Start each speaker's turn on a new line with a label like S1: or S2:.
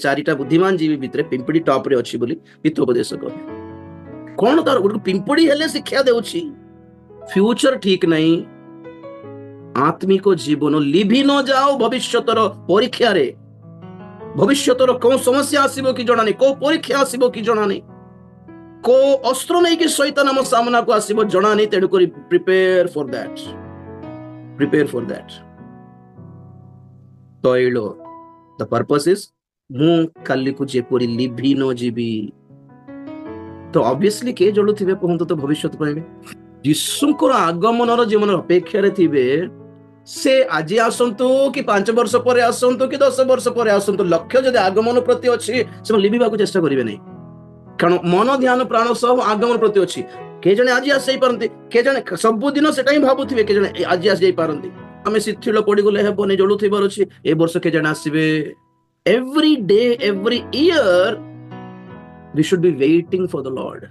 S1: चारिटा बुद्धिमान जीवी भितर पिंपड़ी टॉप रे अछि बोली हितोपदेश कहे कौन तार पिंपड़ी हेले शिक्षा देउछि फ्यूचर ठीक नहीं आत्मिक जीवन लिभि न जाओ भविष्यतर परीक्षा रे भविष्यतर कौन समस्या आसीबो कि जणानी को परीक्षा आसीबो कि जणानी को अस्त्र नहीं कि शैतान हम सामना को आसीबो जणानी तेडु करी प्रिपेयर फॉर दैट तैलो द पर्पस इज मु काली को जेपरी लिभि न जीवी तो ऑब्वियसली के जळु थिबे कहंतो तो भविष्य पाइबे यीशुंकर आगमनर जे मन अपेक्षा रे थिबे से आज आसंतु कि 5 वर्ष पर आसंतु कि 10 वर्ष पर आसंतु लक्ष्य जदि आगमन प्रति अछि से लिबिबा को चेष्टा करिवे नै कारण मन ध्यान प्राण सब आगमन प्रति अछि के जने आज आसै परंती के जने सब दिन सेटा ही भाबुथिबे के जने आज आस जाई परंती हमें शिथिल पड़ी गले हेबो नै जळु थिबार अछि ए वर्ष के जने आसीबे every day every year we should be waiting for the Lord